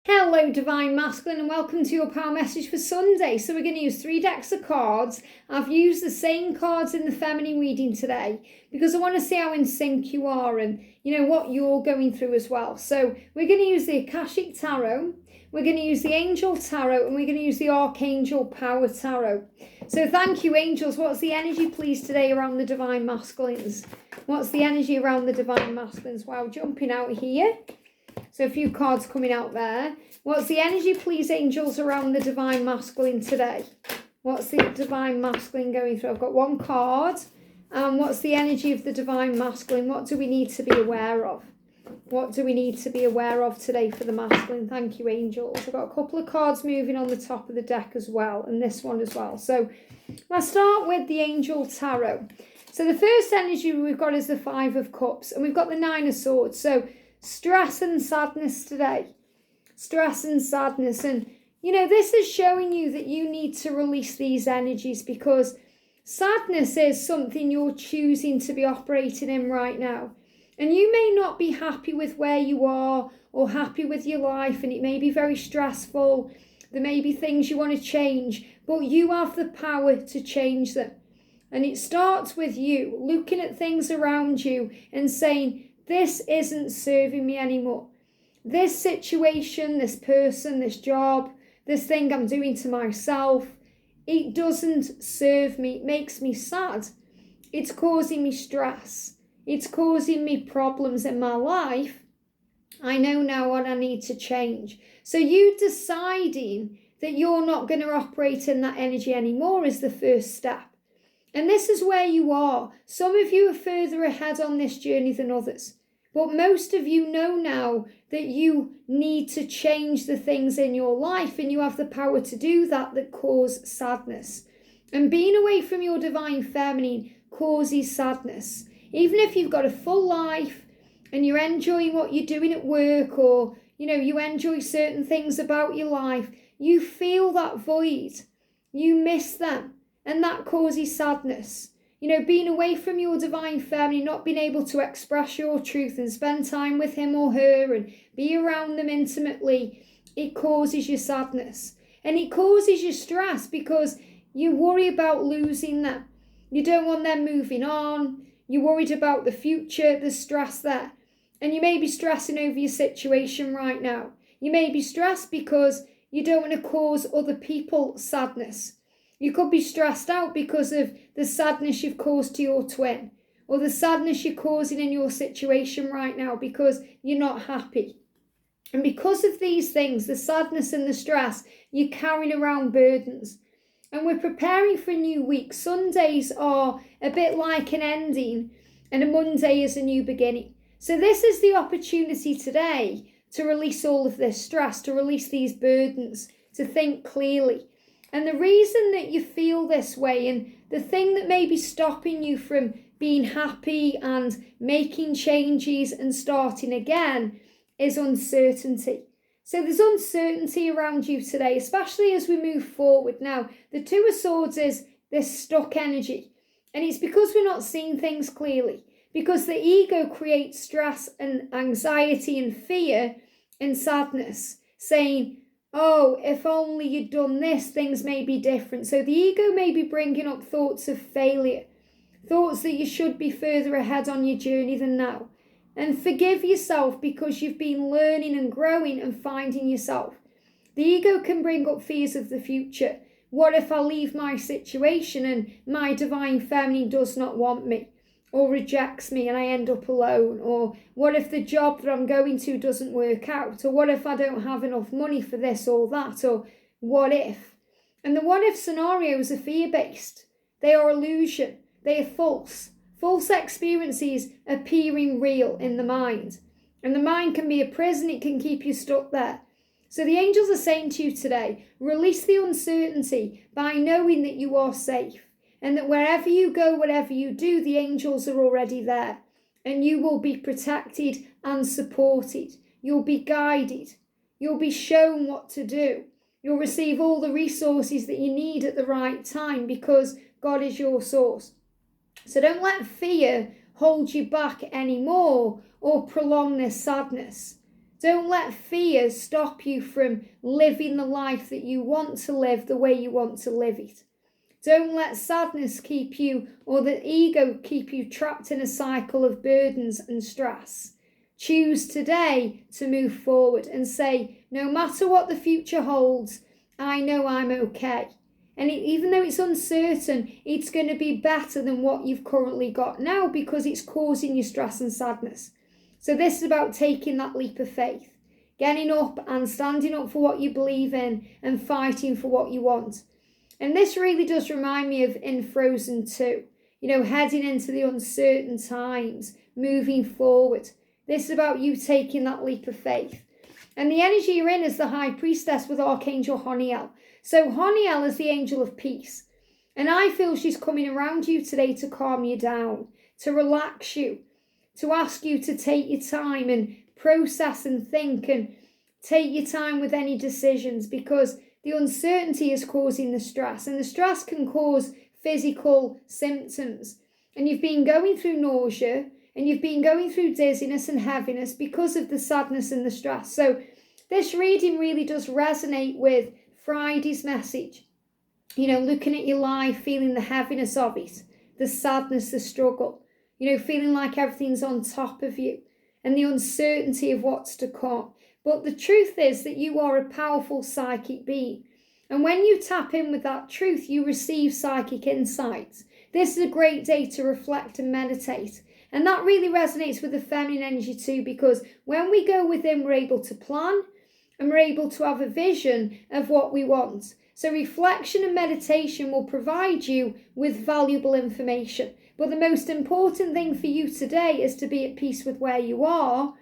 Hello Divine Masculine and welcome to your power message for Sunday. So we're going to use 3 decks of cards. I've used the same cards in the feminine reading today because I want to see how in sync you are and what you're going through as well. So we're going to use the Akashic Tarot, we're going to use the Angel Tarot, and we're going to use the Archangel Power Tarot. So thank you, angels. What's the energy please today around the Divine Masculines? What's the energy around the Divine Masculines? Wow, jumping out here. So a few cards coming out there. What's the energy, please, angels, around the Divine Masculine today? What's the Divine Masculine going through? I've got one card. What's the energy of the Divine Masculine? What do we need to be aware of? What do we need to be aware of today for the masculine? Thank you, angels. I've got a couple of cards moving on the top of the deck as well, and this one as well. So let's start with the Angel Tarot. So the first energy we've got is the 5 of Cups, and we've got the 9 of Swords. So stress and sadness today. Stress and sadness. And, this is showing you that you need to release these energies because sadness is something you're choosing to be operating in right now. And you may not be happy with where you are or happy with your life, and it may be very stressful. There may be things you want to change, but you have the power to change them. And it starts with you looking at things around you and saying, this isn't serving me anymore. This situation, this person, this job, this thing I'm doing to myself, it doesn't serve me. It makes me sad. It's causing me stress. It's causing me problems in my life. I know now what I need to change. So you deciding that you're not going to operate in that energy anymore is the first step. And this is where you are. Some of you are further ahead on this journey than others. But most of you know now that you need to change the things in your life, and you have the power to do that cause sadness. And being away from your divine feminine causes sadness. Even if you've got a full life and you're enjoying what you're doing at work, or you enjoy certain things about your life, you feel that void. You miss them, and that causes sadness. Being away from your divine feminine, not being able to express your truth and spend time with him or her and be around them intimately, it causes you sadness. And it causes you stress because you worry about losing them. You don't want them moving on. You're worried about the future. There's stress there. And you may be stressing over your situation right now. You may be stressed because you don't want to cause other people sadness. You could be stressed out because of the sadness you've caused to your twin, or the sadness you're causing in your situation right now because you're not happy. And because of these things, the sadness and the stress, you're carrying around burdens. And we're preparing for a new week. Sundays are a bit like an ending, and a Monday is a new beginning. So this is the opportunity today to release all of this stress, to release these burdens, to think clearly. And the reason that you feel this way, and the thing that may be stopping you from being happy and making changes and starting again, is uncertainty. So there's uncertainty around you today, especially as we move forward. Now, the 2 of Swords is this stuck energy. And it's because we're not seeing things clearly. Because the ego creates stress and anxiety and fear and sadness, saying, oh, if only you'd done this, things may be different. So the ego may be bringing up thoughts of failure, thoughts that you should be further ahead on your journey than now. And forgive yourself because you've been learning and growing and finding yourself. The ego can bring up fears of the future. What if I leave my situation and my divine feminine does not want me, or rejects me and I end up alone? Or what if the job that I'm going to doesn't work out? Or what if I don't have enough money for this or that? Or what if? And the what if scenarios are fear-based. They are illusion. They are false. False experiences appearing real in the mind. And the mind can be a prison. It can keep you stuck there. So the angels are saying to you today, release the uncertainty by knowing that you are safe. And that wherever you go, whatever you do, the angels are already there. And you will be protected and supported. You'll be guided. You'll be shown what to do. You'll receive all the resources that you need at the right time because God is your source. So don't let fear hold you back anymore or prolong this sadness. Don't let fear stop you from living the life that you want to live the way you want to live it. Don't let sadness keep you, or the ego keep you trapped in a cycle of burdens and stress. Choose today to move forward and say, no matter what the future holds, I know I'm okay. And even though it's uncertain, it's going to be better than what you've currently got now because it's causing you stress and sadness. So this is about taking that leap of faith, getting up and standing up for what you believe in and fighting for what you want. And this really does remind me of in Frozen 2, heading into the uncertain times, moving forward. This is about you taking that leap of faith. And the energy you're in is the High Priestess with Archangel Honiel. So Honiel is the angel of peace. And I feel she's coming around you today to calm you down, to relax you, to ask you to take your time and process and think and take your time with any decisions, because the uncertainty is causing the stress, and the stress can cause physical symptoms. And you've been going through nausea and you've been going through dizziness and heaviness because of the sadness and the stress. So this reading really does resonate with Friday's message. Looking at your life, feeling the heaviness of it, the sadness, the struggle, feeling like everything's on top of you and the uncertainty of what's to come. But the truth is that you are a powerful psychic being. And when you tap in with that truth, you receive psychic insights. This is a great day to reflect and meditate. And that really resonates with the feminine energy too, because when we go within, we're able to plan and we're able to have a vision of what we want. So reflection and meditation will provide you with valuable information. But the most important thing for you today is to be at peace with where you are,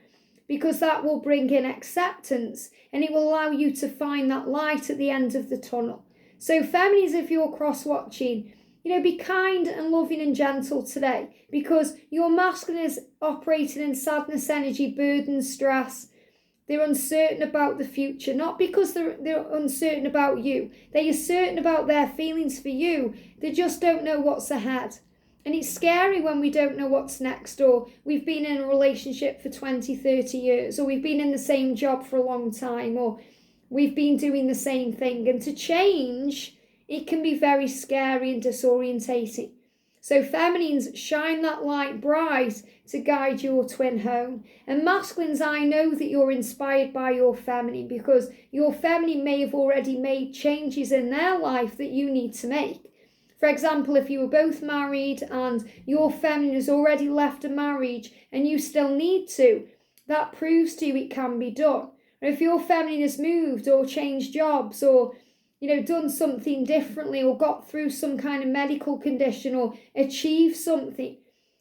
because that will bring in acceptance and it will allow you to find that light at the end of the tunnel. So feminines, if you're cross-watching, be kind and loving and gentle today, because your masculine is operating in sadness energy, burden, stress. They're uncertain about the future, not because they're uncertain about you. They are certain about their feelings for you. They just don't know what's ahead. And it's scary when we don't know what's next, or we've been in a relationship for 20, 30 years, or we've been in the same job for a long time, or we've been doing the same thing. And to change, it can be very scary and disorientating. So feminines, shine that light bright to guide your twin home. And masculines, I know that you're inspired by your feminine, because your feminine may have already made changes in their life that you need to make. For example, if you were both married and your feminine has already left a marriage and you still need to, that proves to you it can be done. Or if your feminine has moved or changed jobs or done something differently or got through some kind of medical condition or achieved something,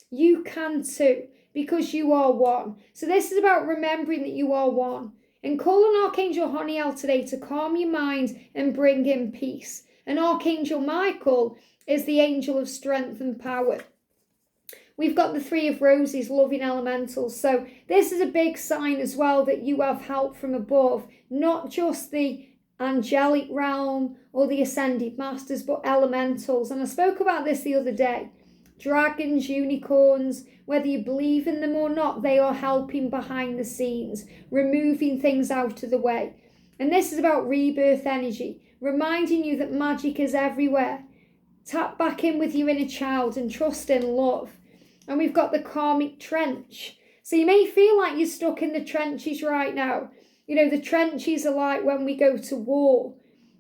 you can too, because you are one. So this is about remembering that you are one. And call on Archangel Honiel today to calm your mind and bring in peace. And Archangel Michael is the angel of strength and power. We've got the Three of Roses, loving elementals. So this is a big sign as well that you have help from above, not just the angelic realm or the ascended masters, but elementals. And I spoke about this the other day. Dragons, unicorns, whether you believe in them or not, they are helping behind the scenes, removing things out of the way. And this is about rebirth energy, reminding you that magic is everywhere. Tap back in with your inner child and trust in love. And we've got the karmic trench. So you may feel like you're stuck in the trenches right now. The trenches are like when we go to war.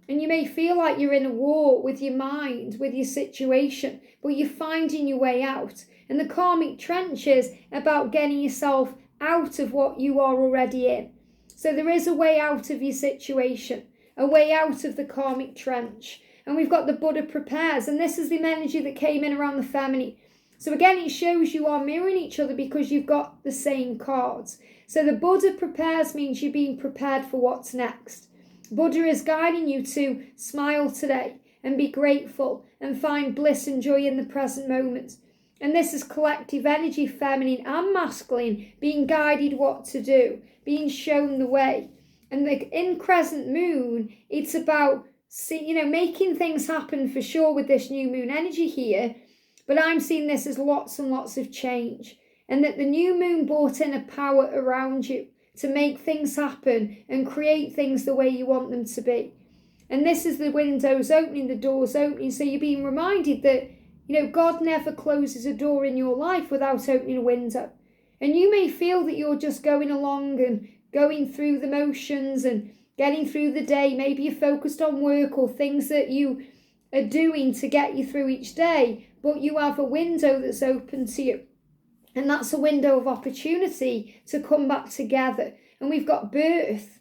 And you may feel like you're in a war with your mind, with your situation, but you're finding your way out. And the karmic trench is about getting yourself out of what you are already in. So there is a way out of your situation, a way out of the karmic trench. And we've got the Buddha prepares, and this is the energy that came in around the feminine. So again, it shows you are mirroring each other because you've got the same cards. So the Buddha prepares means you're being prepared for what's next. Buddha is guiding you to smile today and be grateful and find bliss and joy in the present moment. And this is collective energy, feminine and masculine, being guided what to do, being shown the way. And in crescent moon, it's about making things happen for sure with this new moon energy here. But I'm seeing this as lots and lots of change. And that the new moon brought in a power around you to make things happen and create things the way you want them to be. And this is the windows opening, the doors opening. So you're being reminded that, God never closes a door in your life without opening a window. And you may feel that you're just going along and going through the motions and getting through the day. Maybe you're focused on work or things that you are doing to get you through each day, but you have a window that's open to you. And that's a window of opportunity to come back together. And we've got birth.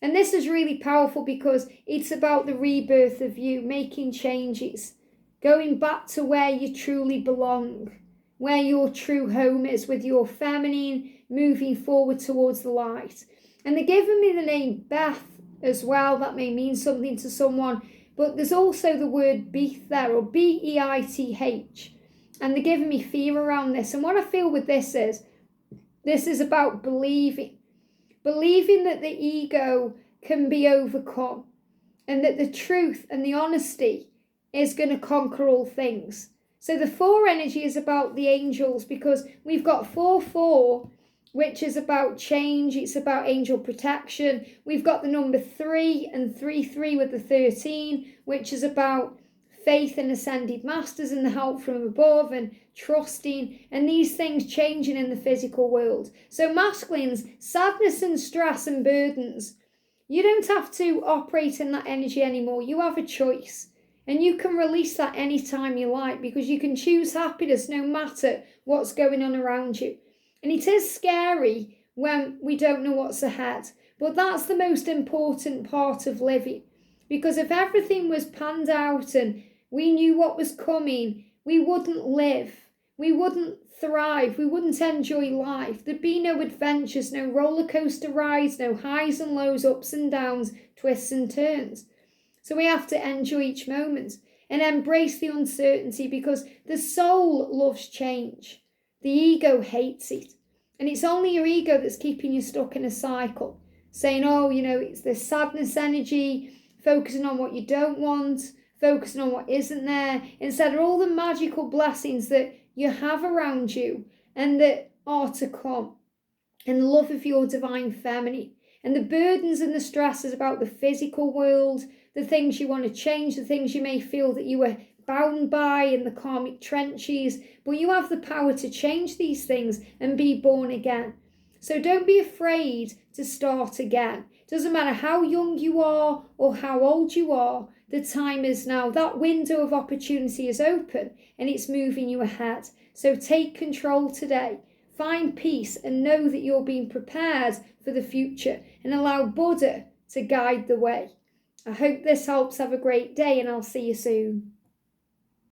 And this is really powerful because it's about the rebirth of you, making changes, going back to where you truly belong, where your true home is with your feminine, moving forward towards the light. And they're giving me the name Beth as well. That may mean something to someone, but there's also the word Beith there, or Beith. And they're giving me fear around this. And what I feel with this is about believing that the ego can be overcome and that the truth and the honesty is going to conquer all things. So the 4 energy is about the angels, because we've got 4-4, which is about change. It's about angel protection. We've got the number 3 and 3-3 with the 13, which is about faith and ascended masters and the help from above and trusting and these things changing in the physical world. So masculines, sadness and stress and burdens, you don't have to operate in that energy anymore. You have a choice. And you can release that anytime you like, because you can choose happiness no matter what's going on around you. And it is scary when we don't know what's ahead. But that's the most important part of living. Because if everything was planned out and we knew what was coming, we wouldn't live. We wouldn't thrive. We wouldn't enjoy life. There'd be no adventures, no roller coaster rides, no highs and lows, ups and downs, twists and turns. So we have to enjoy each moment and embrace the uncertainty, because the soul loves change. The ego hates it. And it's only your ego that's keeping you stuck in a cycle, saying, it's the sadness energy, focusing on what you don't want, focusing on what isn't there, instead of all the magical blessings that you have around you and that are to come, and the love of your divine feminine. And the burdens and the stresses about the physical world, the things you want to change, the things you may feel that you were bound by in the karmic trenches, but you have the power to change these things and be born again. So don't be afraid to start again. Doesn't matter how young you are or how old you are, the time is now. That window of opportunity is open and it's moving you ahead. So take control today. Find peace and know that you're being prepared for the future, and allow Buddha to guide the way. I hope this helps. Have a great day, and I'll see you soon.